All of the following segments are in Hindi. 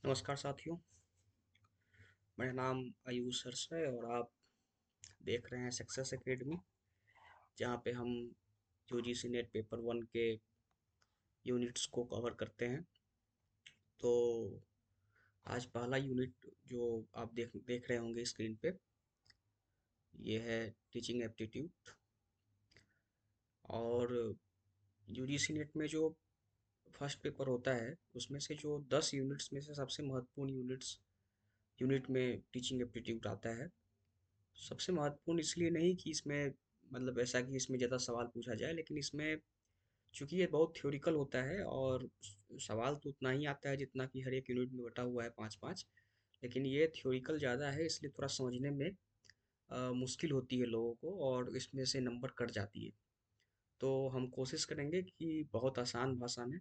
नमस्कार साथियों। मेरा नाम आयुष हर्ष है और आप देख रहे हैं सक्सेस एकेडमी, जहाँ पे हम यूजीसी नेट पेपर वन के यूनिट्स को कवर करते हैं। तो आज पहला यूनिट जो आप देख देख रहे होंगे स्क्रीन पे, ये है टीचिंग एप्टीट्यूड। और यूजीसी नेट में जो फर्स्ट पेपर होता है, उसमें से जो 10 यूनिट्स में से सबसे महत्वपूर्ण यूनिट में टीचिंग एप्टीट्यूड आता है। सबसे महत्वपूर्ण इसलिए नहीं कि इसमें मतलब ऐसा कि इसमें ज़्यादा सवाल पूछा जाए, लेकिन इसमें चूंकि ये बहुत थ्योरिकल होता है और सवाल तो उतना ही आता है जितना कि हर एक यूनिट में बटा हुआ है पाँच पाँच। लेकिन ये थ्योरिकल ज़्यादा है, इसलिए थोड़ा समझने में मुश्किल होती है लोगों को और इसमें से नंबर कट जाती है। तो हम कोशिश करेंगे कि बहुत आसान भाषा में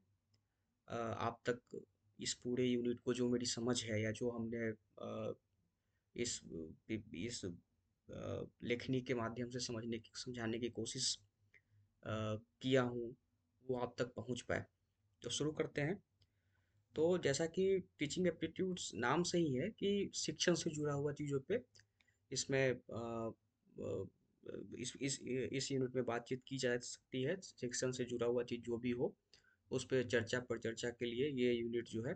आप तक इस पूरे यूनिट को, जो मेरी समझ है या जो हमने इस लेखनी के माध्यम से समझाने की कोशिश किया हूँ, वो आप तक पहुँच पाए। तो शुरू करते हैं। तो जैसा कि टीचिंग एप्टीट्यूड्स नाम से ही है कि शिक्षण से जुड़ा हुआ चीज़ों पे इसमें इस यूनिट में बातचीत की जा सकती है। शिक्षण से जुड़ा हुआ चीज़ जो भी हो, उस पे चर्चा पर चर्चा के लिए ये यूनिट जो है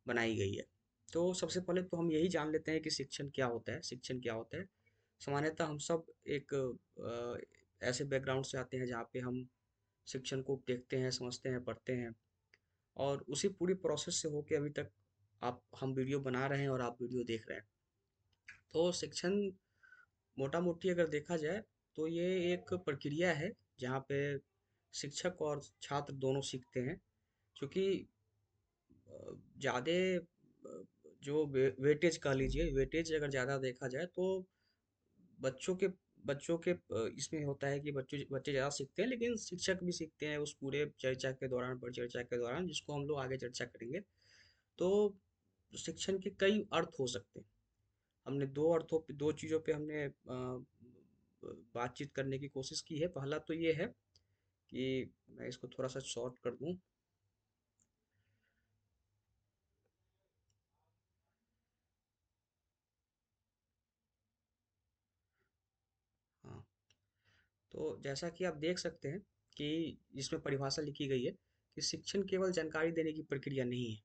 बनाई गई है। तो सबसे पहले तो हम यही जान लेते हैं कि शिक्षण क्या होता है। शिक्षण क्या होता है? सामान्यतः हम सब एक ऐसे बैकग्राउंड से आते हैं जहाँ पे हम शिक्षण को देखते हैं, समझते हैं, पढ़ते हैं और उसी पूरी प्रोसेस से होके अभी तक आप हम वीडियो बना रहे हैं और आप वीडियो देख रहे हैं। तो शिक्षण मोटा मोटी अगर देखा जाए तो ये एक प्रक्रिया है जहाँ पे शिक्षक और छात्र दोनों सीखते हैं। क्योंकि ज़्यादा जो वेटेज कह लीजिए, वेटेज अगर ज़्यादा देखा जाए तो बच्चों के बच्चों के इसमें होता है कि बच्चे बच्चे ज़्यादा सीखते हैं, लेकिन शिक्षक भी सीखते हैं उस पूरे चर्चा के दौरान, परिचर्चा के दौरान, जिसको हम लोग आगे चर्चा करेंगे। तो शिक्षण के कई अर्थ हो सकते हैं। हमने दो चीज़ों पे हमने बातचीत करने की कोशिश की है। पहला तो ये है कि मैं इसको थोड़ा सा शॉर्ट कर दूं। हाँ, तो जैसा कि आप देख सकते हैं कि इसमें परिभाषा लिखी गई है कि शिक्षण केवल जानकारी देने की प्रक्रिया नहीं है,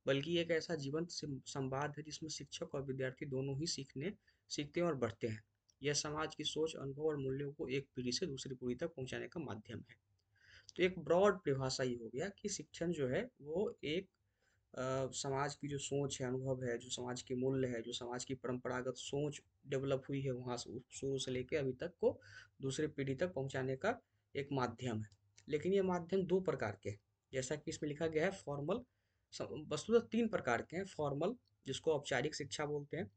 बल्कि एक ऐसा जीवंत संवाद है जिसमें शिक्षक और विद्यार्थी दोनों ही सीखते हैं और बढ़ते हैं। यह समाज की सोच, अनुभव और मूल्यों को एक पीढ़ी से दूसरी पीढ़ी तक पहुंचाने का माध्यम है। तो एक ब्रॉड परिभाषा ये हो गया कि शिक्षण जो है वो एक समाज की जो सोच है, अनुभव है, जो समाज के मूल्य है, जो समाज की परंपरागत सोच डेवलप हुई है वहाँ से शुरू से लेके अभी तक को दूसरी पीढ़ी तक पहुँचाने का एक माध्यम है। लेकिन ये माध्यम दो प्रकार के हैं। जैसा कि इसमें लिखा गया है फॉर्मल, वस्तुतः तीन प्रकार के हैं। फॉर्मल, जिसको औपचारिक शिक्षा बोलते हैं।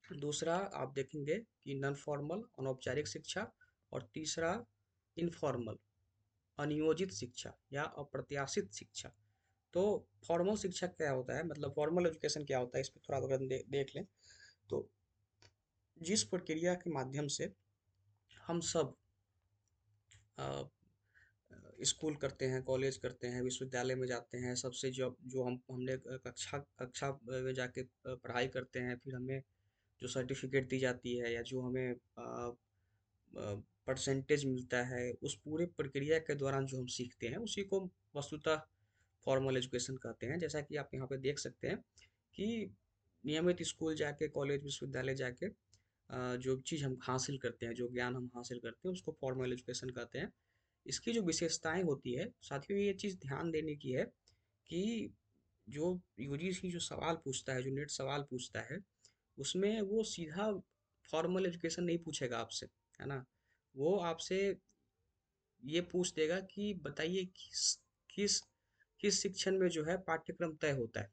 दूसरा आप देखेंगे कि नॉन फॉर्मल, अनौपचारिक शिक्षा। और तीसरा इनफॉर्मल, अनियोजित शिक्षा या अप्रत्याशित शिक्षा। तो फॉर्मल शिक्षा क्या होता है, मतलब फॉर्मल एजुकेशन क्या होता है, इस पे थोड़ा अगर देख लें तो जिस प्रक्रिया के माध्यम से हम सब अ, स्कूल करते हैं, कॉलेज करते हैं, विश्वविद्यालय में जाते हैं, सबसे जो जो हमने कक्षा कक्षा में जाके पढ़ाई करते हैं, फिर हमें जो सर्टिफिकेट दी जाती है या जो हमें परसेंटेज मिलता है, उस पूरे प्रक्रिया के दौरान जो हम सीखते हैं उसी को वस्तुतः फॉर्मल एजुकेशन कहते हैं। जैसा कि आप यहाँ पे देख सकते हैं कि नियमित स्कूल जाके, कॉलेज, विश्वविद्यालय जाके जो चीज़ हम हासिल करते हैं, जो ज्ञान हम हासिल करते हैं, उसको फॉर्मल एजुकेशन कहते हैं। इसकी जो विशेषताएं होती है साथियों, ये चीज़ ध्यान देने की है कि जो यूजीसी जो सवाल पूछता है, जो नेट सवाल पूछता है, उसमें वो सीधा फॉर्मल एजुकेशन नहीं पूछेगा आपसे, है ना। वो आपसे ये पूछ देगा कि बताइए किस किस शिक्षण में जो है पाठ्यक्रम तय होता है,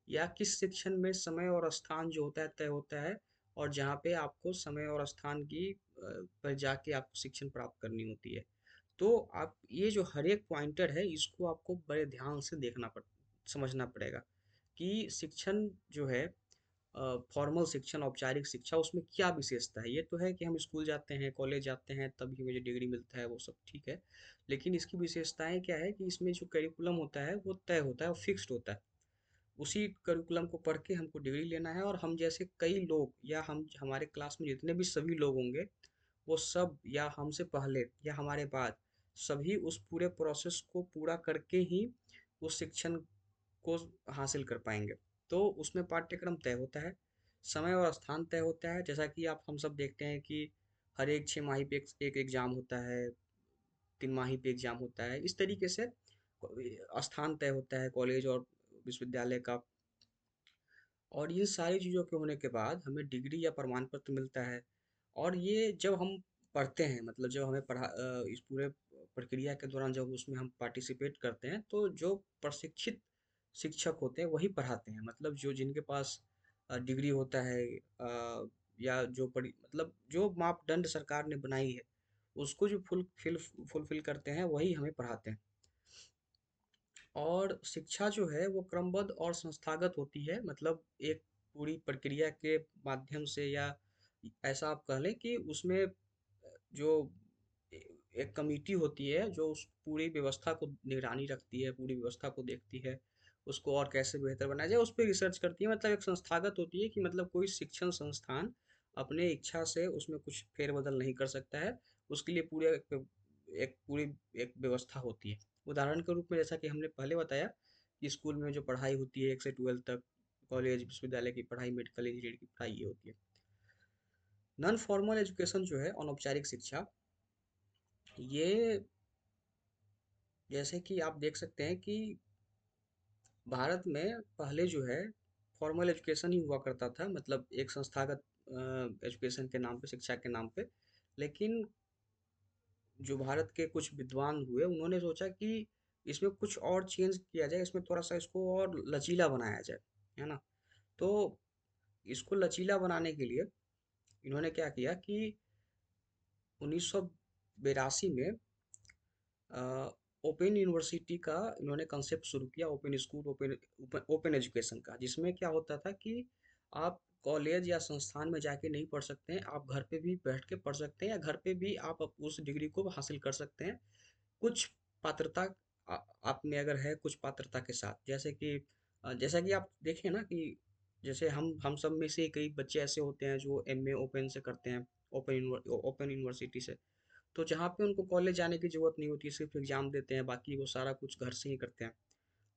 या किस शिक्षण में समय और स्थान जो होता है तय होता है, और जहाँ पे आपको समय और स्थान की पर जाके आपको शिक्षण प्राप्त करनी होती है। तो आप ये जो हर एक पॉइंटर है, इसको आपको बड़े ध्यान से समझना पड़ेगा कि शिक्षण जो है, फॉर्मल शिक्षण, औपचारिक शिक्षा, उसमें क्या विशेषता है। ये तो है कि हम स्कूल जाते हैं, कॉलेज जाते हैं, तभी हमें जो डिग्री मिलता है वो सब ठीक है। लेकिन इसकी विशेषताएं क्या है कि इसमें जो करिकुलम होता है वो तय होता है और फिक्स्ड होता है। उसी करिकुलम को पढ़ के हमको डिग्री लेना है, और हम जैसे कई लोग या हम हमारे क्लास में जितने भी सभी लोग होंगे, वो सब या हमसे पहले या हमारे बाद सभी उस पूरे प्रोसेस को पूरा करके ही उस शिक्षण को हासिल कर पाएंगे। तो उसमें पाठ्यक्रम तय होता है, समय और स्थान तय होता है, जैसा कि आप हम सब देखते हैं कि हर एक 6 माही पे एक एग्जाम होता है, 3 माही पे एग्जाम होता है, इस तरीके से स्थान तय होता है कॉलेज और विश्वविद्यालय का। और ये सारी चीज़ों के होने के बाद हमें डिग्री या प्रमाण पत्र मिलता है। और ये जब हम पढ़ते हैं, मतलब जब हमें इस पूरे प्रक्रिया के दौरान जब उसमें हम पार्टिसिपेट करते हैं, तो जो प्रशिक्षित शिक्षक होते हैं वही पढ़ाते हैं, मतलब जो जिनके पास डिग्री होता है, या जो पढ़ी मतलब जो मापदंड सरकार ने बनाई है उसको जो फुलफिल करते हैं वही हमें पढ़ाते हैं। और शिक्षा जो है वो क्रमबद्ध और संस्थागत होती है, मतलब एक पूरी प्रक्रिया के माध्यम से, या ऐसा आप कह लें कि उसमें जो एक कमेटी होती है जो उस पूरी व्यवस्था को निगरानी रखती है, पूरी व्यवस्था को देखती है, उसको और कैसे बेहतर बनाया जाए उस पर रिसर्च करती है। मतलब एक संस्थागत होती है कि मतलब कोई शिक्षण संस्थान अपने इच्छा से उसमें कुछ फेरबदल नहीं कर सकता है, उसके लिए पूरे एक पूरी एक व्यवस्था होती है। उदाहरण के रूप में जैसा कि हमने पहले बताया कि स्कूल में जो पढ़ाई होती है 1 से 12 तक, कॉलेज विश्वविद्यालय की पढ़ाई, मेडिकल इंजीनियरिंग की पढ़ाई ये होती है। नॉन फॉर्मल एजुकेशन जो है, अनौपचारिक शिक्षा, ये जैसे कि आप देख सकते हैं कि भारत में पहले जो है फॉर्मल एजुकेशन ही हुआ करता था, मतलब एक संस्थागत एजुकेशन के नाम पे, शिक्षा के नाम पे। लेकिन जो भारत के कुछ विद्वान हुए उन्होंने सोचा कि इसमें कुछ और चेंज किया जाए, इसमें थोड़ा सा इसको और लचीला बनाया जाए, है ना। तो इसको लचीला बनाने के लिए इन्होंने क्या किया कि 1982 में ओपन यूनिवर्सिटी का इन्होंने कंसेप्ट शुरू किया, open school, open open education का, जिसमें क्या होता था कि आप कॉलेज या संस्थान में जाके नहीं पढ़ सकते हैं, आप घर पे भी बैठ के पढ़ सकते हैं, या घर पे भी आप उस डिग्री को हासिल कर सकते हैं कुछ पात्रता आप में अगर है, कुछ पात्रता के साथ। जैसे कि जैसा कि आप देखें ना कि जैसे हम सब में से कई बच्चे ऐसे होते हैं जो एमए ओपन से करते हैं, ओपन यूनिवर्सिटी से। तो जहाँ पे उनको कॉलेज जाने की ज़रूरत नहीं होती, सिर्फ एग्ज़ाम देते हैं, बाकी वो सारा कुछ घर से ही करते हैं।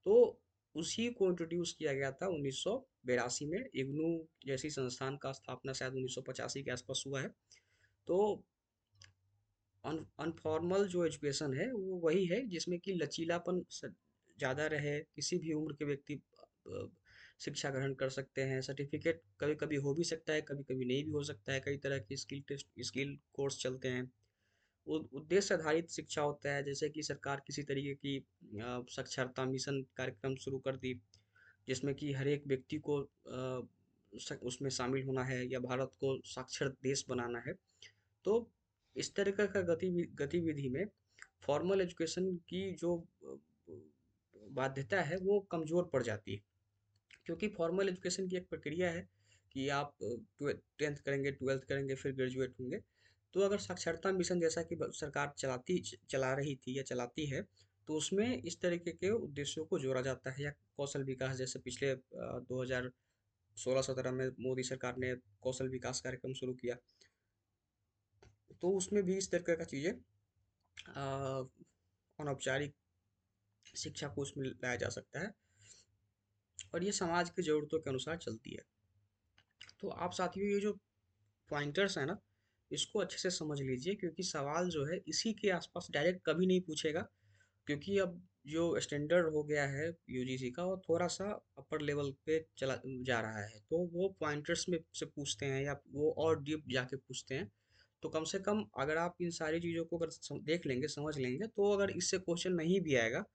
तो उसी को इंट्रोड्यूस किया गया था 1982 में। इग्नू जैसी संस्थान का स्थापना शायद 1985 के आसपास हुआ है। तो अनफॉर्मल जो एजुकेशन है वो वही है जिसमें कि लचीलापन ज़्यादा रहे, किसी भी उम्र के व्यक्ति अ, शिक्षा ग्रहण कर सकते हैं। सर्टिफिकेट कभी कभी हो भी सकता है, कभी कभी नहीं भी हो सकता है, कई तरह की स्किल कोर्स चलते हैं। उद्देश्य आधारित शिक्षा होता है, जैसे कि सरकार किसी तरीके की साक्षरता मिशन कार्यक्रम शुरू कर दी, जिसमें कि हर एक व्यक्ति को उसमें शामिल होना है या भारत को साक्षर देश बनाना है। तो इस तरह का गतिविधि में फॉर्मल एजुकेशन की जो बाध्यता है वो कमज़ोर पड़ जाती है, क्योंकि फॉर्मल एजुकेशन की एक प्रक्रिया है कि आप 10th करेंगे, 12th करेंगे, फिर ग्रेजुएट होंगे। तो अगर साक्षरता मिशन जैसा कि सरकार चला रही थी या चलाती है, तो उसमें इस तरीके के उद्देश्यों को जोड़ा जाता है, या कौशल विकास, जैसे पिछले 2016-17 में मोदी सरकार ने कौशल विकास कार्यक्रम शुरू किया, तो उसमें भी इस तरह का चीज़ें अनौपचारिक शिक्षा को उसमें लाया जा सकता है, और ये समाज की ज़रूरतों के अनुसार चलती है। तो आप साथियों ये जो पॉइंटर्स हैं ना, इसको अच्छे से समझ लीजिए, क्योंकि सवाल जो है इसी के आसपास डायरेक्ट कभी नहीं पूछेगा, क्योंकि अब जो स्टैंडर्ड हो गया है यूजीसी का वो थोड़ा सा अपर लेवल पे चला जा रहा है, तो वो पॉइंटर्स में से पूछते हैं या वो और डीप जाके पूछते हैं। तो कम से कम अगर आप इन सारी चीज़ों को अगर देख लेंगे, समझ लेंगे, तो अगर इससे क्वेश्चन नहीं भी आएगा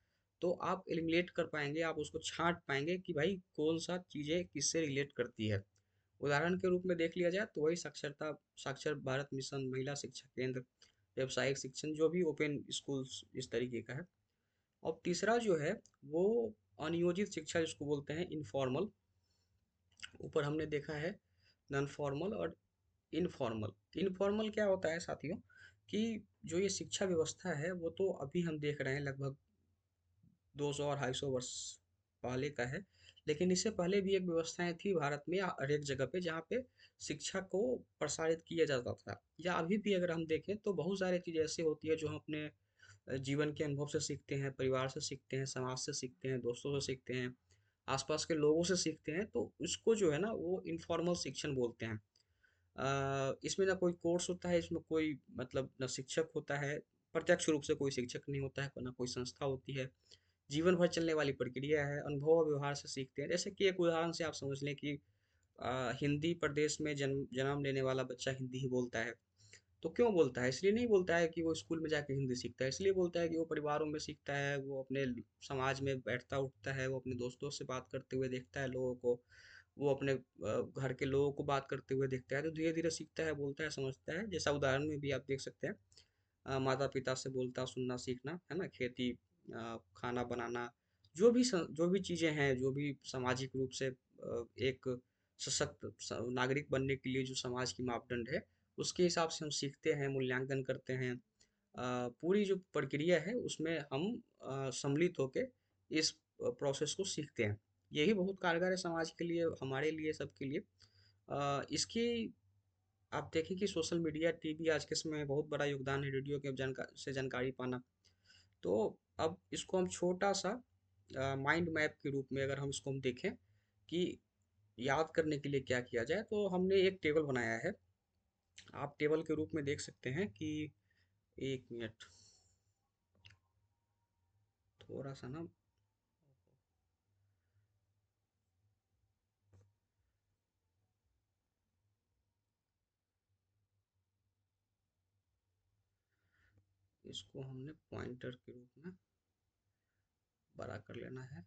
तो आप एलिमिनेट कर पाएंगे, आप उसको छांट पाएंगे कि भाई कौन सा चीज़ें किससे रिलेट करती है। उदाहरण के रूप में देख लिया जाए तो वही साक्षर भारत मिशन, महिला शिक्षा केंद्र, व्यावसायिक शिक्षण, जो भी ओपन स्कूल्स इस तरीके का है। और तीसरा जो है वो अनियोजित शिक्षा जिसको बोलते हैं, इनफॉर्मल। ऊपर हमने देखा है नॉन फॉर्मल और इनफॉर्मल। इनफॉर्मल क्या होता है साथियों, कि जो ये शिक्षा व्यवस्था है वो तो अभी हम देख रहे हैं लगभग 200 और 250 वर्ष पहले का है, लेकिन इससे पहले भी एक व्यवस्थाएं थी भारत में हर एक जगह पे जहाँ पे शिक्षा को प्रसारित किया जाता था, या अभी भी अगर हम देखें तो बहुत सारी चीज़ें ऐसी होती है जो हम अपने जीवन के अनुभव से सीखते हैं, परिवार से सीखते हैं, समाज से सीखते हैं, दोस्तों से सीखते हैं, आसपास के लोगों से सीखते हैं, तो उसको जो है ना वो इनफॉर्मल शिक्षण बोलते हैं। इसमें ना कोई कोर्स होता है, इसमें कोई मतलब ना शिक्षक होता है, प्रत्यक्ष रूप से कोई शिक्षक नहीं होता है, ना कोई संस्था होती है। जीवन भर चलने वाली प्रक्रिया है, अनुभव और व्यवहार से सीखते हैं। जैसे कि एक उदाहरण से आप समझ लें कि हिंदी प्रदेश में जन्म जन्म लेने वाला बच्चा हिंदी ही बोलता है। तो क्यों बोलता है? इसलिए नहीं बोलता है कि वो स्कूल में जाके हिंदी सीखता है, इसलिए बोलता है कि वो परिवारों में सीखता है, वो अपने समाज में बैठता उठता है, वो अपने दोस्तों से बात करते हुए देखता है लोगों को, वो अपने घर के लोगों को बात करते हुए देखता है, तो धीरे धीरे सीखता है, बोलता है, समझता है। जैसा उदाहरण में भी आप देख सकते हैं, माता पिता से बोलता सुनना सीखना, है ना, खेती, खाना बनाना, जो भी चीज़ें हैं, जो भी सामाजिक रूप से एक सशक्त नागरिक बनने के लिए जो समाज की मापदंड है, उसके हिसाब से हम सीखते हैं, मूल्यांकन करते हैं। पूरी जो प्रक्रिया है उसमें हम सम्मिलित होके इस प्रोसेस को सीखते हैं। यही बहुत कारगर है समाज के लिए, हमारे लिए, सबके लिए। इसकी आप देखें कि सोशल मीडिया, टीवी आज के समय में बहुत बड़ा योगदान है, रेडियो के जानकारी पाना। तो अब इसको हम छोटा सा माइंड मैप के रूप में अगर हम इसको हम देखें कि याद करने के लिए क्या किया जाए, तो हमने एक टेबल बनाया है। आप टेबल के रूप में देख सकते हैं कि, एक मिनट, थोड़ा सा ना, इसको हमने पॉइंटर के रूप में बड़ा कर लेना है।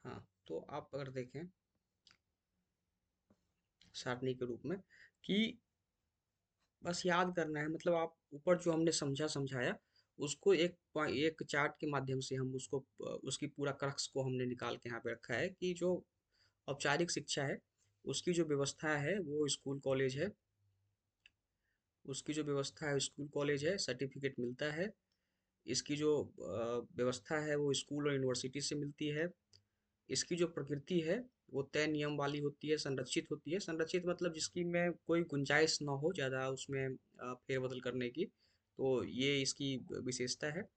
हाँ, तो आप अगर देखें सारणी के रूप में कि बस याद करना है, मतलब आप ऊपर जो हमने समझाया उसको एक चार्ट के माध्यम से हम उसको उसकी पूरा क्रक्स को हमने निकाल के यहाँ पे रखा है कि जो औपचारिक शिक्षा है उसकी जो व्यवस्था है वो स्कूल कॉलेज है, उसकी जो व्यवस्था है स्कूल कॉलेज है, सर्टिफिकेट मिलता है। इसकी जो व्यवस्था है वो स्कूल और यूनिवर्सिटी से मिलती है। इसकी जो प्रकृति है वो तय नियम वाली होती है, संरक्षित होती है। संरक्षित मतलब जिसकी में कोई गुंजाइश ना हो ज़्यादा उसमें फेरबदल करने की, तो ये इसकी विशेषता है।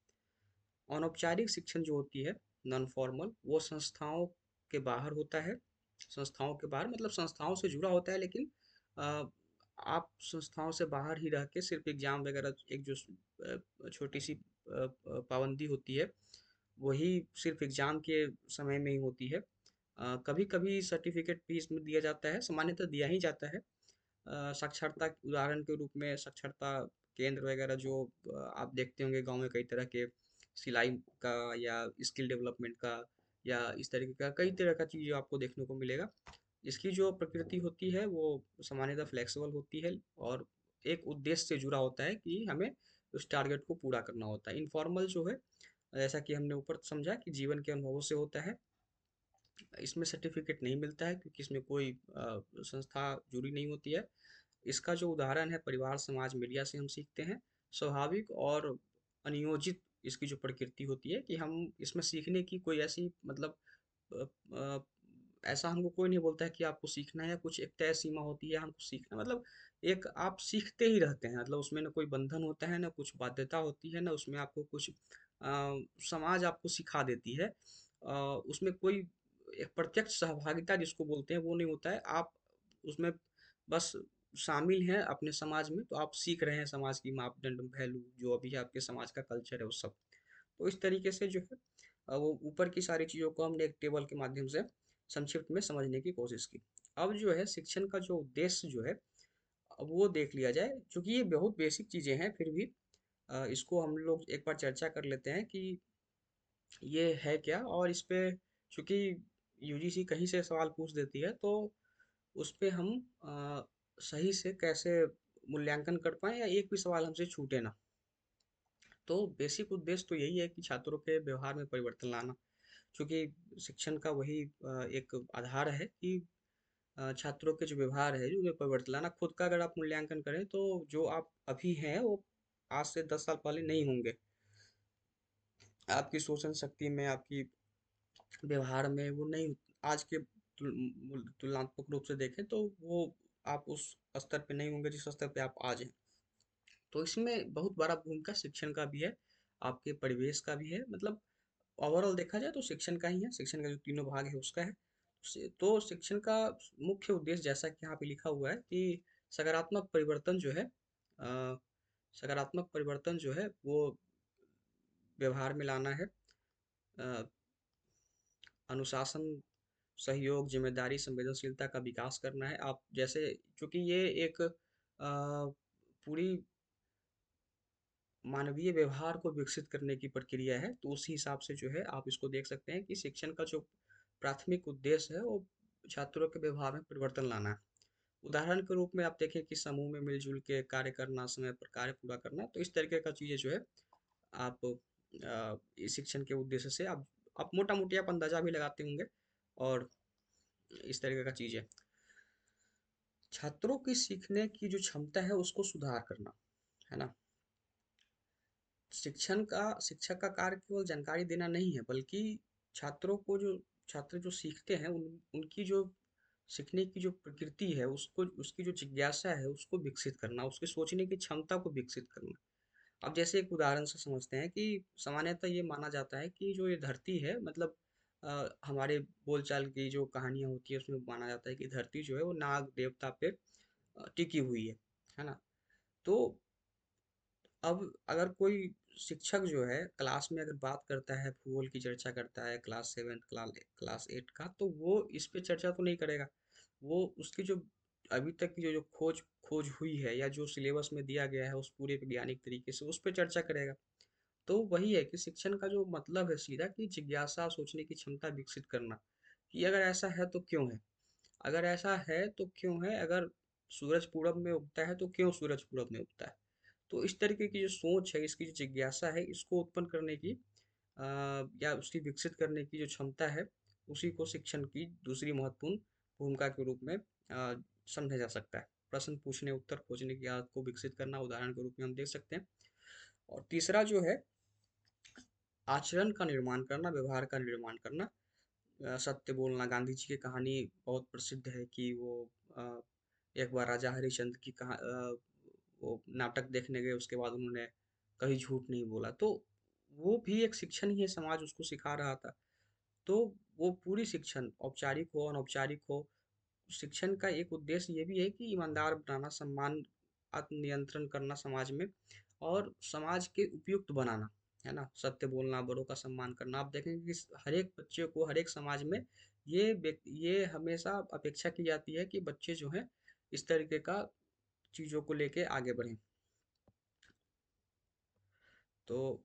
अनौपचारिक शिक्षण जो होती है, नॉन फॉर्मल, वो संस्थाओं के बाहर होता है। संस्थाओं के बाहर मतलब संस्थाओं से जुड़ा होता है, लेकिन अ, आप संस्थाओं से बाहर ही रह के सिर्फ एग्जाम वगैरह, एक जो छोटी सी पाबंदी होती है, वही सिर्फ एग्जाम के समय में ही होती है। कभी कभी सर्टिफिकेट भी इसमें दिया जाता है, सामान्यतः दिया ही जाता है। साक्षरता उदाहरण के रूप में साक्षरता केंद्र वगैरह जो आप देखते होंगे गांव में, कई तरह के सिलाई का या स्किल डेवलपमेंट का या इस तरीके का कई तरह का चीज़ आपको देखने को मिलेगा। इसकी जो प्रकृति होती है वो सामान्यतः फ्लेक्सिबल होती है और एक उद्देश्य से जुड़ा होता है कि हमें उस टारगेट को पूरा करना होता है। इनफॉर्मल जो है, जैसा कि हमने ऊपर समझा कि जीवन के अनुभवों से होता है, इसमें सर्टिफिकेट नहीं मिलता है क्योंकि इसमें कोई संस्था जुड़ी नहीं होती है। इसका जो उदाहरण है परिवार, समाज, मीडिया से हम सीखते हैं। स्वाभाविक और अनियोजित इसकी जो प्रकृति होती है कि हम इसमें सीखने की कोई ऐसी मतलब अ, अ, ऐसा हमको कोई नहीं बोलता है कि आपको सीखना है, या कुछ एक तय सीमा होती है हमको सीखना, मतलब एक आप सीखते ही रहते हैं, मतलब उसमें ना कोई बंधन होता है, ना कुछ बाध्यता होती है, ना उसमें आपको कुछ समाज आपको सिखा देती है। उसमें कोई एक प्रत्यक्ष सहभागिता जिसको बोलते हैं वो नहीं होता है। आप उसमें बस शामिल हैं अपने समाज में, तो आप सीख रहे हैं समाज की मापदंड, वैल्यू जो अभी आपके समाज का कल्चर है वो सब। तो इस तरीके से जो है वो ऊपर की सारी चीज़ों को हमने एक टेबल के माध्यम से संक्षिप्त में समझने की कोशिश की। अब जो है शिक्षण का जो उद्देश्य जो है, अब वो देख लिया जाए, क्योंकि ये बहुत बेसिक चीज़ें हैं, फिर भी इसको हम लोग एक बार चर्चा कर लेते हैं कि ये है क्या, और इस पे चूंकि यूजीसी कहीं से सवाल पूछ देती है, तो उस पे हम सही से कैसे मूल्यांकन कर पाएँ या एक भी सवाल हमसे छूटे ना। तो बेसिक उद्देश्य तो यही है कि छात्रों के व्यवहार में परिवर्तन लाना, क्योंकि शिक्षण का वही एक आधार है कि छात्रों के जो व्यवहार है, जो उनमें परिवर्तन लाना। खुद का अगर आप मूल्यांकन करें तो जो आप अभी हैं वो आज से 10 साल पहले नहीं होंगे। आपकी सोचन शक्ति में, आपकी व्यवहार में वो नहीं, आज के तुलनात्मक रूप से देखें तो वो आप उस स्तर पे नहीं होंगे जिस स्तर पे आप आज हैं। तो इसमें बहुत बड़ा भूमिका शिक्षण का भी है, आपके परिवेश का भी है। मतलब ओवरऑल देखा जाए तो शिक्षण का ही है, शिक्षण का जो तीनों भाग है उसका है। तो शिक्षण का मुख्य उद्देश्य जैसा कि यहाँ पे लिखा हुआ है कि सकारात्मक परिवर्तन जो है, सकारात्मक परिवर्तन जो है वो व्यवहार में लाना है। अ, अनुशासन, सहयोग, जिम्मेदारी, संवेदनशीलता का विकास करना है। आप जैसे, चूंकि ये एक पूरी मानवीय व्यवहार को विकसित करने की प्रक्रिया है, तो उसी हिसाब से जो है आप इसको देख सकते हैं कि शिक्षण का जो प्राथमिक उद्देश्य है वो छात्रों के व्यवहार में परिवर्तन लाना है। उदाहरण के रूप में आप देखें कि समूह में मिलजुल के कार्य करना, समय पर कार्य पूरा करना, तो इस तरीके का चीज़ें जो है आप इस शिक्षण के उद्देश्य से आप मोटा मोटी आप अंदाजा भी लगाते होंगे। और इस तरीके का चीज़ है। छात्रों की सीखने की जो क्षमता है उसको सुधार करना, है ना। शिक्षक का कार्य केवल जानकारी देना नहीं है, बल्कि छात्रों को जो छात्र जो सीखते हैं उनकी जो सीखने की जो प्रकृति है उसको, उसकी जो जिज्ञासा है उसको विकसित करना, उसके सोचने की क्षमता को विकसित करना। अब जैसे एक उदाहरण से समझते हैं कि सामान्यतः ये माना जाता है कि जो ये धरती है, मतलब हमारे बोलचाल की जो कहानियां होती है उसमें माना जाता है कि धरती जो है वो नाग देवता पे टिकी हुई है ना। तो अब अगर कोई शिक्षक जो है क्लास में अगर बात करता है, भूगोल की चर्चा करता है, क्लास 7 क्लास 8 का, तो वो इस पे चर्चा तो नहीं करेगा। वो उसकी जो अभी तक की जो जो खोज खोज हुई है या जो सिलेबस में दिया गया है उस पूरे वैज्ञानिक तरीके से उस पर चर्चा करेगा। तो वही है कि शिक्षण का जो मतलब है सीधा कि जिज्ञासा, सोचने की क्षमता विकसित करना, कि अगर ऐसा है तो क्यों है, अगर ऐसा है तो क्यों है, अगर सूरज पूरब में उगता है तो क्यों सूरज पूरब में उगता है। तो इस तरीके की जो सोच है, इसकी जो जिज्ञासा है, इसको उत्पन्न करने की या उसकी विकसित करने की जो क्षमता है, उसी को शिक्षण की दूसरी महत्वपूर्ण भूमिका के रूप में समझा जा सकता है। प्रश्न पूछने, उत्तर खोजने की आदत को विकसित करना उदाहरण के रूप में हम देख सकते हैं। और तीसरा जो है आचरण का निर्माण करना, व्यवहार का निर्माण करना। सत्य बोलना, गांधी जी की कहानी बहुत प्रसिद्ध है कि वो अ, एक बार राजा हरिश्चंद्र की वो नाटक देखने गए, उसके बाद उन्होंने कहीं झूठ नहीं बोला। तो वो भी एक शिक्षण ही है, समाज उसको सिखा रहा था। तो वो पूरी शिक्षण, औपचारिक हो अनौपचारिक हो, शिक्षण का एक उद्देश्य ये भी है कि ईमानदार बनाना, सम्मान, आत्मनियंत्रण करना समाज में, और समाज के उपयुक्त बनाना, है ना। सत्य बोलना, बड़ों का सम्मान करना। आप देखेंगे कि हर एक बच्चे को, हर एक समाज में ये हमेशा अपेक्षा की जाती है कि बच्चे जो हैं इस तरीके का चीज़ों को लेके आगे बढ़ें। तो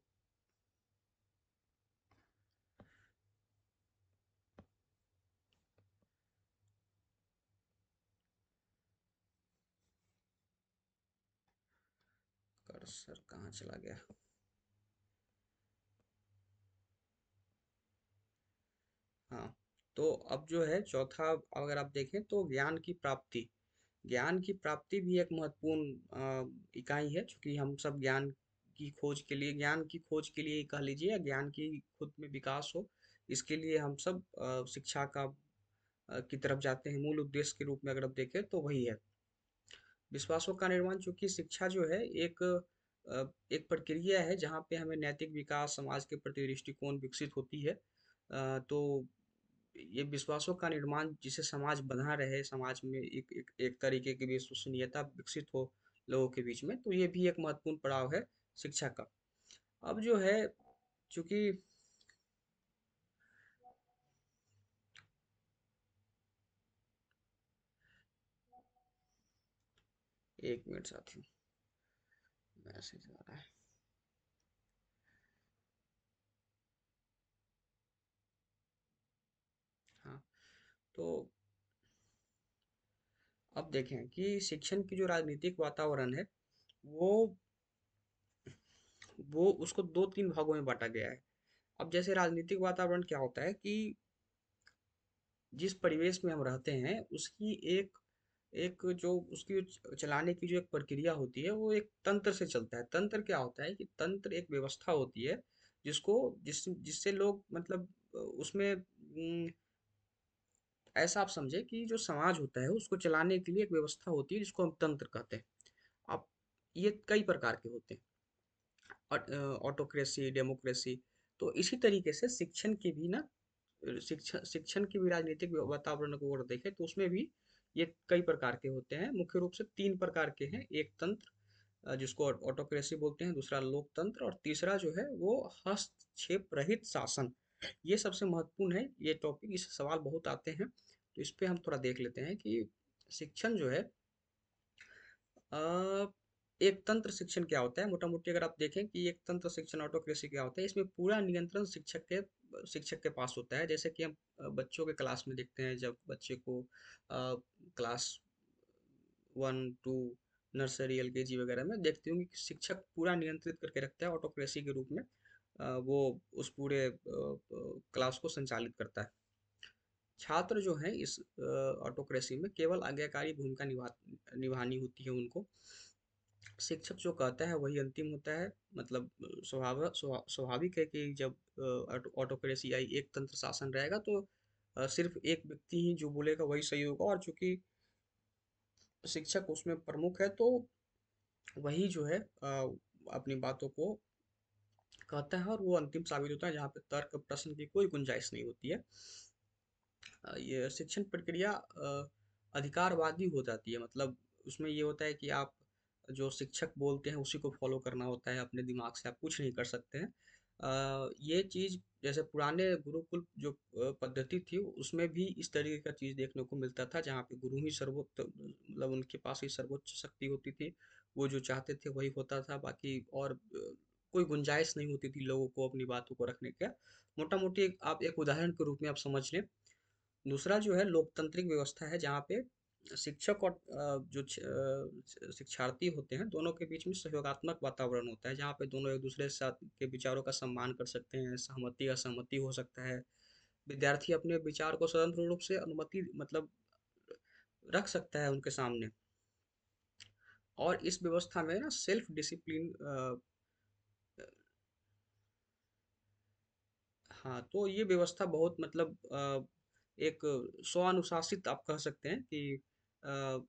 कर्सर कहाँ चला गया। हाँ, तो अब जो है चौथा, अगर आप देखें तो ज्ञान की प्राप्ति भी एक महत्वपूर्ण इकाई है, क्योंकि हम सब ज्ञान की खोज के लिए ही कह लीजिए, या ज्ञान की खुद में विकास हो, इसके लिए हम सब शिक्षा की तरफ जाते हैं। मूल उद्देश्य के रूप में अगर आप देखें तो वही है विश्वासों का निर्माण। चूंकि शिक्षा जो है एक प्रक्रिया है जहाँ पे हमें नैतिक विकास, समाज के प्रति दृष्टिकोण विकसित होती है। तो ये विश्वासों का निर्माण, जिसे समाज बना रहे, समाज में एक तरीके की विश्वसनीयता विकसित हो लोगों के बीच में, तो ये भी एक महत्वपूर्ण पड़ाव है शिक्षा का। अब जो है, चूंकि 1 मिनट साथियों, मैसेज आ रहा है। हाँ, तो अब देखें कि शिक्षण की जो राजनीतिक वातावरण है वो वो उसको 2-3 भागों में बांटा गया है। अब जैसे राजनीतिक वातावरण क्या होता है कि जिस परिवेश में हम रहते हैं उसकी एक एक जो उसकी चलाने की जो एक प्रक्रिया होती है वो एक तंत्र से चलता है। तंत्र क्या होता है कि तंत्र एक व्यवस्था होती है जिसको जिससे लोग मतलब उसमें ऐसा आप समझे कि जो समाज होता है उसको चलाने के लिए एक व्यवस्था होती है जिसको हम तंत्र कहते हैं। अब ये कई प्रकार के होते हैं, ऑटोक्रेसी, डेमोक्रेसी। तो इसी तरीके से शिक्षण के भी ना, शिक्षण शिक्षण के भी राजनीतिक वातावरण को अगर देखें तो उसमें भी ये कई प्रकार के होते हैं। मुख्य रूप से तीन प्रकार के हैं। एक तंत्र, जिसको ऑटोक्रेसी बोलते हैं, दूसरा लोकतंत्र, और तीसरा जो है वो हस्तक्षेप रहित शासन। ये सबसे महत्वपूर्ण है ये टॉपिक, इस सवाल बहुत आते हैं, तो इस पे हम थोड़ा देख लेते हैं कि शिक्षण जो है, अ, एक तंत्र शिक्षण क्या होता है। मोटा मोटी अगर आप देखें कि एक तंत्र शिक्षण ऑटोक्रेसी क्या होता है, इसमें पूरा नियंत्रण शिक्षक के पास होता है। जैसे कि हम बच्चों के क्लास में देखते हैं, जब बच्चे को क्लास 1 2 नर्सरी एलकेजी वगैरह में देखती हूँ कि शिक्षक पूरा नियंत्रित करके रखता है ऑटोक्रेसी के रूप में। वो उस पूरे क्लास को संचालित करता है। छात्र जो हैं इस ऑटोक्रेसी में केवल आज्ञाकारी भूमिका निभानी होती है उनको। शिक्षक जो कहता है वही अंतिम होता है। मतलब स्वाभाविक है कि जब ऑटोक्रेसी आई, एक तंत्र शासन रहेगा, तो सिर्फ एक व्यक्ति ही जो बोलेगा वही सही होगा, और चूंकि शिक्षक उसमें प्रमुख है तो वही जो है अपनी बातों को कहता है, और वो अंतिम साबित होता है, जहाँ पे तर्क प्रश्न की कोई गुंजाइश नहीं होती है। ये शिक्षण प्रक्रिया अधिकारवादी हो जाती है। मतलब उसमें ये होता है कि आप जो शिक्षक बोलते हैं उसी को फॉलो करना होता है, अपने दिमाग से आप कुछ नहीं कर सकते हैं। ये चीज़ जैसे पुराने गुरुकुल जो पद्धति थी उसमें भी इस तरीके का चीज़ देखने को मिलता था, जहाँ पे गुरु ही सर्वोच्च, मतलब उनके पास ही सर्वोच्च शक्ति होती थी। वो जो चाहते थे वही होता था, बाकी और कोई गुंजाइश नहीं होती थी लोगों को अपनी बातों को रखने का। मोटा मोटी आप एक उदाहरण के रूप में आप समझ लें। दूसरा जो है लोकतांत्रिक व्यवस्था है, जहाँ पे शिक्षक और शिक्षार्थी होते हैं, दोनों के बीच में सहयोगात्मक वातावरण होता है, जहाँ पे दोनों एक दूसरे के साथ के विचारों का सम्मान कर सकते हैं, सहमति असहमति हो सकता है। विद्यार्थी अपने विचार को स्वतंत्र रूप से अनुमति मतलब रख सकता है उनके सामने। और इस व्यवस्था में ना सेल्फ डिसिप्लिन, हाँ, तो ये व्यवस्था बहुत मतलब एक स्वानुशासित आप कह सकते हैं कि अ,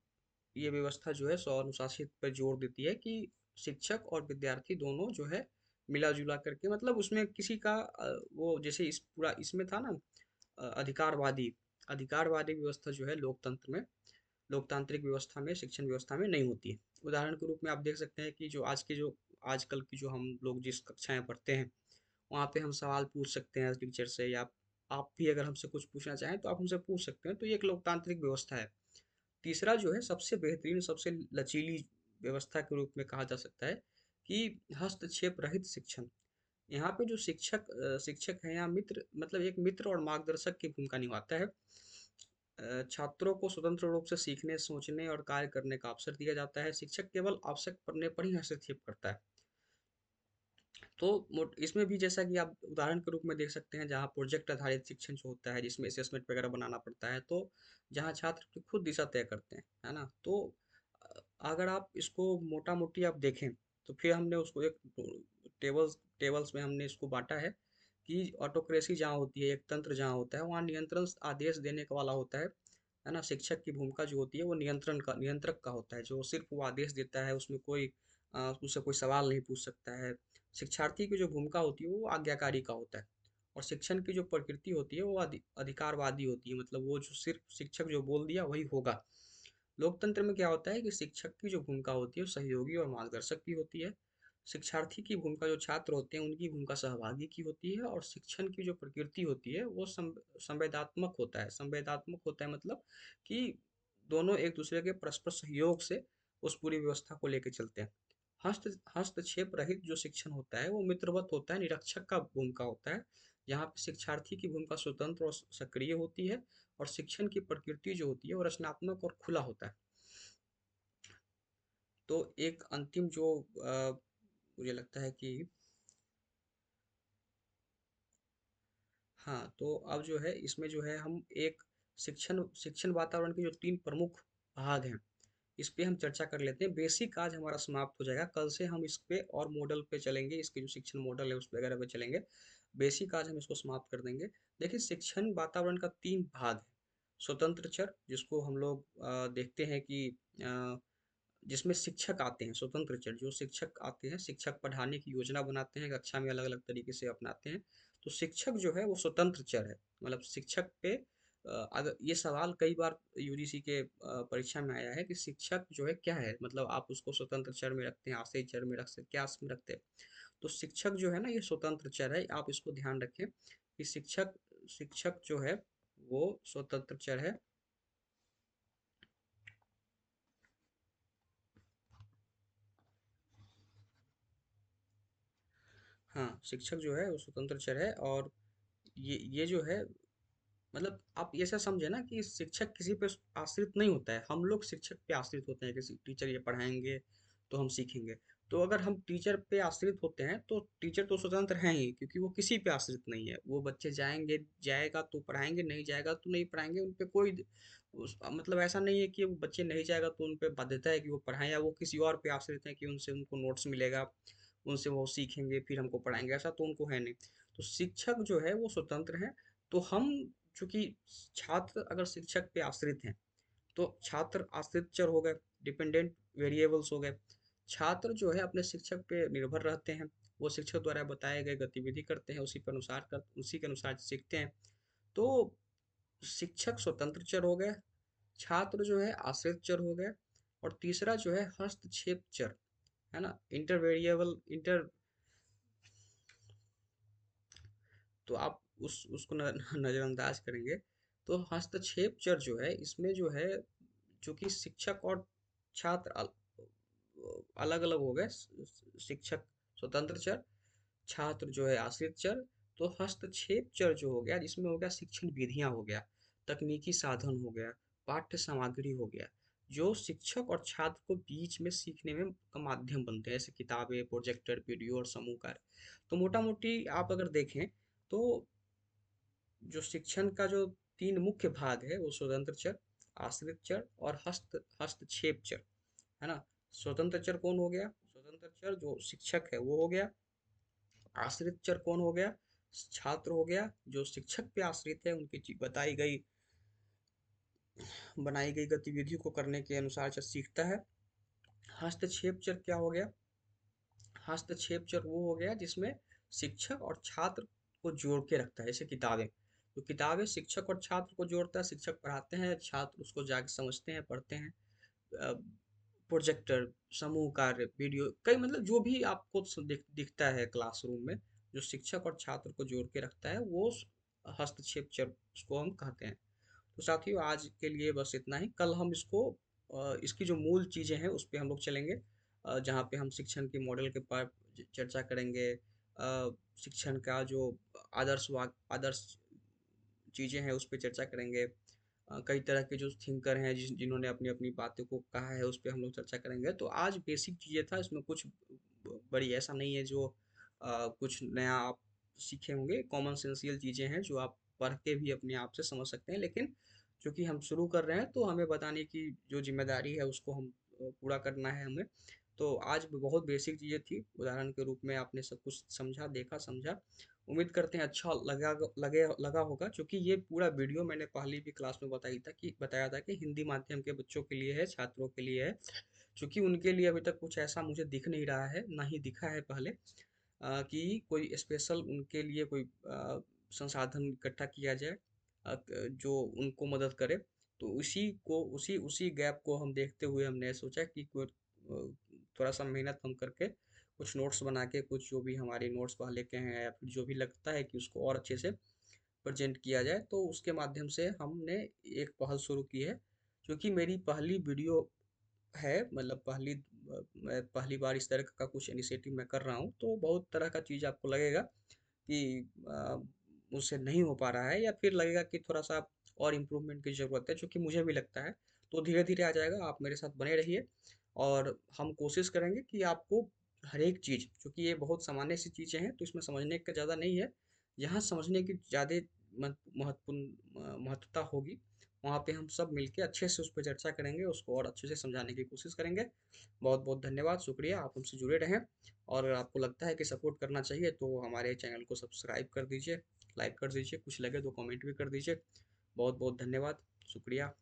ये व्यवस्था जो है स्वानुशासित पर जोर देती है कि शिक्षक और विद्यार्थी दोनों जो है मिला जुला करके, मतलब उसमें किसी का वो जैसे इस पूरा इसमें था ना, अधिकारवादी अधिकारवादी व्यवस्था जो है लोकतंत्र में, लोकतांत्रिक व्यवस्था में, शिक्षण व्यवस्था में नहीं होती है। उदाहरण के रूप में आप देख सकते हैं कि जो आजकल की जो हम लोग जिस कक्षाएं पढ़ते हैं, वहाँ पे हम सवाल पूछ सकते हैं टीचर से, या आप भी अगर हमसे कुछ पूछना चाहें तो आप हमसे पूछ सकते हैं। तो ये एक लोकतांत्रिक व्यवस्था है। तीसरा जो है सबसे बेहतरीन, सबसे लचीली व्यवस्था के रूप में कहा जा सकता है कि हस्तक्षेप रहित शिक्षण। यहाँ पे जो शिक्षक है यहाँ मित्र, मतलब एक मित्र और मार्गदर्शक की भूमिका निभाता है। छात्रों को स्वतंत्र रूप से सीखने, सोचने और कार्य करने का अवसर दिया जाता है। शिक्षक केवल आवश्यक पढ़ने पर ही हस्तक्षेप करता है। तो इसमें भी जैसा कि आप उदाहरण के रूप में देख सकते हैं, जहाँ प्रोजेक्ट आधारित शिक्षण जो होता है जिसमें असेसमेंट वगैरह बनाना पड़ता है, तो जहाँ छात्र खुद दिशा तय करते हैं, है ना। तो अगर आप इसको मोटा मोटी आप देखें, तो फिर हमने उसको एक टेबल्स में हमने इसको बांटा है कि ऑटोक्रेसी जहाँ होती है, एक तंत्र जहाँ होता है, वहाँ नियंत्रण आदेश देने का वाला होता है ना। शिक्षक की भूमिका जो होती है वो नियंत्रक का होता है, जो सिर्फ वो आदेश देता है, उसमें कोई उससे कोई सवाल नहीं पूछ सकता है। शिक्षार्थी की जो भूमिका होती है वो आज्ञाकारी का होता है। और शिक्षण की जो प्रकृति होती है वो अधिकारवादी होती है, मतलब वो जो सिर्फ शिक्षक जो बोल दिया वही होगा। लोकतंत्र में क्या होता है कि शिक्षक की जो भूमिका होती है वो सहयोगी और मार्गदर्शक की होती है। शिक्षार्थी की भूमिका, जो छात्र होते हैं उनकी भूमिका सहभागी की होती है। और शिक्षण की जो प्रकृति होती है वो संवेदात्मक होता है। संवेदात्मक होता है मतलब कि दोनों एक दूसरे के परस्पर सहयोग से उस पूरी व्यवस्था को लेकर चलते हैं। हस्तक्षेप रहित जो शिक्षण होता है वो मित्रवत होता है, निरक्षक का भूमिका होता है, जहाँ पे शिक्षार्थी की भूमिका स्वतंत्र और सक्रिय होती है। और शिक्षण की प्रकृति जो होती है वो रचनात्मक और खुला होता है। तो एक अंतिम जो मुझे लगता है कि, हाँ, तो अब जो है इसमें जो है हम एक शिक्षण शिक्षण वातावरण के जो तीन प्रमुख भाग हैं, इस पे हम चर्चा कर लेते हैं। बेसिक आज हमारा समाप्त हो जाएगा, कल से हम इस पे और मॉडल पे चलेंगे, इसके जो शिक्षण मॉडल है उस वगैरह पे चलेंगे। बेसिक आज हम इसको समाप्त कर देंगे। देखिए, शिक्षण वातावरण का 3 भाग है। स्वतंत्र चर, जिसको हम लोग देखते हैं कि अ, जिसमें शिक्षक आते हैं, स्वतंत्र चर जो शिक्षक आते हैं, शिक्षक पढ़ाने की योजना बनाते हैं, कक्षा में अलग अलग तरीके से अपनाते हैं। तो शिक्षक जो है वो स्वतंत्र चर है, मतलब शिक्षक पे अगर ये सवाल कई बार यूजीसी के परीक्षा में आया है कि शिक्षक जो है क्या है, मतलब आप उसको स्वतंत्र चर में रखते हैं, आश्रय चर में रख सकते, क्या में रखते हैं। तो शिक्षक जो है ना, ये स्वतंत्र चर है, आप इसको ध्यान रखें कि शिक्षक शिक्षक जो है वो स्वतंत्र चर है। हाँ, शिक्षक जो है वो स्वतंत्र चर है। और ये जो है, मतलब आप ये ऐसा समझे ना कि शिक्षक किसी पे आश्रित नहीं होता है, हम लोग शिक्षक पे आश्रित होते हैं, किसी टीचर ये पढ़ाएंगे तो हम सीखेंगे। तो अगर हम टीचर पे आश्रित होते हैं तो टीचर तो स्वतंत्र हैं ही, क्योंकि वो किसी पे आश्रित नहीं है। वो बच्चे जाएंगे, जाएगा तो पढ़ाएंगे, नहीं जाएगा तो नहीं पढ़ाएंगे। उन पे कोई मतलब ऐसा नहीं है कि वो बच्चे नहीं जाएगा तो उन पे बाध्यता है कि वो पढ़ाएं, या वो किसी और पे आश्रित है कि उनसे उनको नोट्स मिलेगा, उनसे वो सीखेंगे फिर हमको पढ़ाएंगे, ऐसा तो उनको है नहीं। तो शिक्षक जो है वो स्वतंत्र है। तो हम, चूंकि छात्र अगर शिक्षक पे आश्रित हैं तो छात्र आश्रित चर हो गए, डिपेंडेंट वेरिएबल्स हो गए। छात्र जो है अपने शिक्षक पे निर्भर रहते हैं, वो शिक्षक द्वारा बताए गए गतिविधि करते हैं, उसी के अनुसार सीखते हैं। तो शिक्षक स्वतंत्र चर हो गए, छात्र जो है आश्रित चर हो गए। और तीसरा जो है हस्तक्षेप चर, है ना, इंटर। तो आप उसको नज़रअंदाज करेंगे। तो हस्तक्षेप चर जो है, इसमें जो है, चूंकि शिक्षक और छात्र अलग अलग हो गए, शिक्षक स्वतंत्र चर, छात्र जो है आश्रित चर। तो हस्तक्षेप चर जो हो गया, जिसमें हो गया शिक्षण विधियां हो गया, तकनीकी साधन हो गया, पाठ्य सामग्री हो गया, जो शिक्षक और छात्र को बीच में सीखने में का माध्यम बनते हैं, जैसे किताबें, प्रोजेक्टर, वीडियो और समूह कार्य। तो मोटा मोटी आप अगर देखें तो जो शिक्षण का जो 3 मुख्य भाग है, वो स्वतंत्र चर, आश्रित चर और हस्तक्षेप चर, है ना। स्वतंत्र चर कौन हो गया? स्वतंत्र चर जो शिक्षक है वो हो गया। आश्रित चर कौन हो गया? छात्र हो गया, जो शिक्षक पे आश्रित है, उनकी बनाई गई गतिविधियों को करने के अनुसार जो सीखता है। हस्तक्षेप चर क्या हो गया? हस्तक्षेप चर वो हो गया जिसमें शिक्षक और छात्र को जोड़ के रखता है, जैसे किताबें। तो किताबें शिक्षक और छात्र को जोड़ता है, शिक्षक पढ़ाते हैं, छात्र उसको जाके समझते हैं, पढ़ते हैं। प्रोजेक्टर, समूह कार्य, वीडियो, कई मतलब जो भी आपको दिखता है क्लासरूम में, जो शिक्षक और छात्र को जोड़ के रखता है, वो हस्तक्षेप चर उसको हम कहते हैं। तो साथियों, आज के लिए बस इतना ही। कल हम इसकी जो मूल चीज़ें हैं उस पे हम लोग चलेंगे, जहाँ पे हम शिक्षण के मॉडल के पर चर्चा करेंगे। शिक्षण का जो आदर्श चीज़ें हैं उस पे चर्चा करेंगे। कई तरह के जो थिंकर हैं जिन्होंने अपनी अपनी बातों को कहा है, उस पे हम लोग चर्चा करेंगे। तो आज बेसिक चीज़ें था, इसमें कुछ बड़ी ऐसा नहीं है जो कुछ नया आप सीखे होंगे। कॉमन सेंसियल चीज़ें हैं जो आप पढ़ के भी अपने आप से समझ सकते हैं, लेकिन चूंकि हम शुरू कर रहे हैं तो हमें बताने की जो जिम्मेदारी है उसको हम पूरा करना है हमें। तो आज भी बहुत बेसिक चीज़ें थी, उदाहरण के रूप में आपने सब कुछ समझा, देखा, समझा। उम्मीद करते हैं अच्छा लगा होगा, क्योंकि ये पूरा वीडियो मैंने पहली भी क्लास में बताया था कि हिंदी माध्यम के बच्चों के लिए है, छात्रों के लिए है। क्योंकि उनके लिए अभी तक कुछ ऐसा मुझे दिख नहीं रहा है, ना ही दिखा है पहले, कि कोई स्पेशल उनके लिए कोई संसाधन इकट्ठा किया जाए, जो उनको मदद करे। तो उसी उसी गैप को हम देखते हुए हमने सोचा कि कोई थोड़ा सा मेहनत हम करके कुछ नोट्स बना के, कुछ जो भी हमारे नोट्स पहले के हैं या फिर जो भी लगता है कि उसको और अच्छे से प्रेजेंट किया जाए, तो उसके माध्यम से हमने एक पहल शुरू की है। क्योंकि मेरी पहली वीडियो है, मतलब मैं पहली बार इस तरह का कुछ इनिशिएटिव मैं कर रहा हूँ, तो बहुत तरह का चीज़ आपको लगेगा कि मुझसे नहीं हो पा रहा है, या फिर लगेगा कि थोड़ा सा और इम्प्रूवमेंट की ज़रूरत है, जो कि मुझे भी लगता है। तो धीरे धीरे आ जाएगा, आप मेरे साथ बने रहिए। और हम कोशिश करेंगे कि आपको हर एक चीज़, क्योंकि ये बहुत सामान्य सी चीज़ें हैं तो इसमें समझने का ज़्यादा नहीं है। यहाँ समझने की ज़्यादा महत्वपूर्ण महत्वता होगी, वहाँ पे हम सब मिलके अच्छे से उस पर चर्चा करेंगे, उसको और अच्छे से समझाने की कोशिश करेंगे। बहुत बहुत धन्यवाद, शुक्रिया, आप हमसे जुड़े रहें। और अगर आपको लगता है कि सपोर्ट करना चाहिए तो हमारे चैनल को सब्सक्राइब कर दीजिए, लाइक कर दीजिए, कुछ लगे तो कमेंट भी कर दीजिए। बहुत बहुत धन्यवाद, शुक्रिया।